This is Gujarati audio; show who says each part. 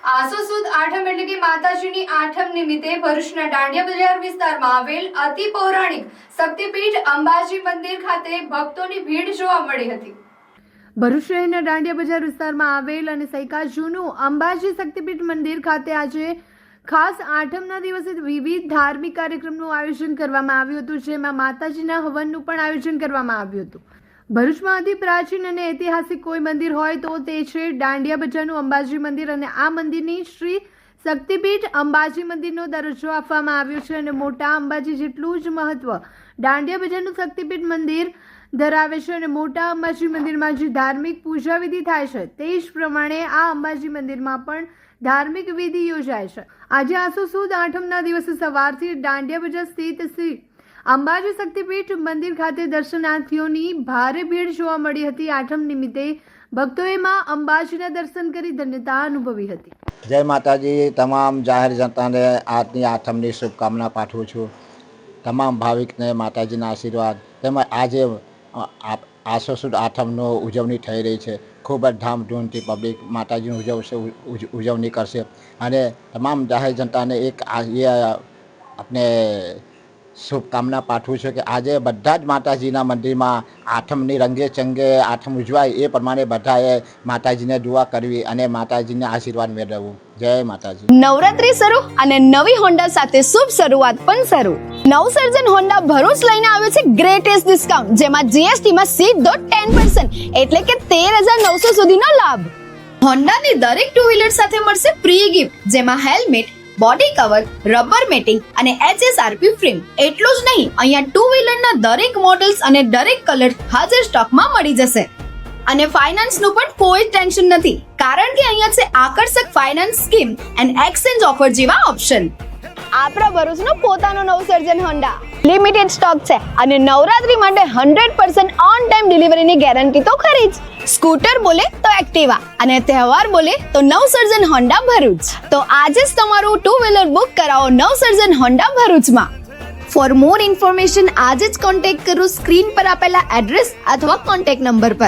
Speaker 1: આસો સુદ આઠમ એટલે કે માતાજીની આઠમ નિમિત્તે ભરૂચના દાંડિયા બજાર વિસ્તારમાં આવેલ અતિ પૌરાણિક શક્તિપીઠ અંબાજી મંદિર ખાતે ભક્તોની ભીડ જોવા મળી હતી। ભરૂચ શહેરના દાંડિયા બજાર વિસ્તારમાં આવેલ અને સૈકા જૂનું અંબાજી શક્તિપીઠ મંદિર ખાતે આજે ખાસ આઠમના દિવસે વિવિધ ધાર્મિક કાર્યક્રમનું આયોજન કરવામાં આવ્યું હતું, જેમાં માતાજીના હવનનું પણ આયોજન કરવામાં આવ્યું હતું। ભરૂચમાં અતિ પ્રાચીન અને ઐતિહાસિક કોઈ મંદિર હોય તો તે છે દાંડિયા બજારનું અંબાજી મંદિર, અને આ મંદિરની શ્રી શક્તિપીઠ અંબાજી મંદિરનો દરજ્જો આપવામાં આવ્યો છે અને મોટા અંબાજી જેટલું જ મહત્વ દાંડિયા બજારનું શક્તિપીઠ મંદિર ધરાવે છે। અને મોટા અંબાજી મંદિરમાં જે ધાર્મિક પૂજા વિધિ થાય છે તે જ પ્રમાણે આ અંબાજી મંદિરમાં પણ ધાર્મિક વિધિ યોજાય છે। આજે આસો સુદ આઠમના દિવસે સવારથી દાંડિયા બજાર સ્થિત શ્રી અંબાજી શક્તિપીઠ મંદિર ખાતે દર્શનાર્થીઓની ભારે ભીડ જોવા મળી હતી। આઠમ નિમિત્તે ભક્તોએ માં અંબાજીના દર્શન કરી ધન્યતા અનુભવી હતી।
Speaker 2: જય માતાજી। તમામ જાહેર જનતાને આજની આઠમની શુભકામના પાઠવું છું। તમામ ભાવિકને માતાજીના આશીર્વાદ તેમજ આજે આસો સુદ આઠમનો ઉજવણી થઈ રહી છે। ખૂબ જ ધામધૂમથી પબ્લિક માતાજીની ઉજવણી કરશે અને તમામ જાહેર જનતાને એક આપણે શુભકામના પાઠવું છું કે આજે બધા જ માતાજીના મંદિરમાં આઠમની રંગે ચંગે આઠમ ઉજવાય એ પ્રમાણે બધાએ માતાજીને દુઆ કરવી અને માતાજીને આશીર્વાદ મેળવવું। જય માતાજી।
Speaker 3: નવરાત્રી શરૂ અને નવી હોન્ડા સાથે શુભ શરૂઆત પણ શરૂ। નવસર્જન હોન્ડા ભરૂચ લઈને આવ્યો છે ગ્રેટેસ્ટ ડિસ્કાઉન્ટ, જેમાં જીએસટી માં સીધો 10% એટલે કે 13,900 સુધીનો લાભ। હોન્ડાની દરેક ટુ વ્હીલર સાથે મળશે ફ્રી ગિફ્ટ, જેમાં helmet, body cover, rubber matting અને HSRP ફ્રેમ। એટલું જ નહીં, અહીંયા ટુ વ્હીલરના દરેક મોડલ્સ અને દરેક કલર હાજર સ્ટોકમાં મળી જશે અને ફાઇનાન્સનું પણ કોઈ ટેન્શન નથી, કારણ કે અહીંયા છે આકર્ષક finance scheme and exchange offer જેવા ઓપ્શન। આપણા ભરૂચનો પોતાનો નવસર્જન હોન્ડા લિમિટેડ સ્ટોક છે અને નવરાત્રી માટે 100% ઓન ટાઈમ ડિલિવરીની ગેરંટી તો ખરી જ। સ્કૂટર બોલે તો એક્ટિવા અને તહેવાર બોલે તો નવસર્જન હોન્ડા ભરૂચ। તો આજે જ તમારું ટુ વ્હીલર બુક કરાવો નવસર્જન હોન્ડા ભરૂચમાં। ફોર મોર ઇન્ફોર્મેશન આજે જ કોન્ટેક્ટ કરો સ્ક્રીન પર આપેલા એડ્રેસ અથવા કોન્ટેક્ટ નંબર પર।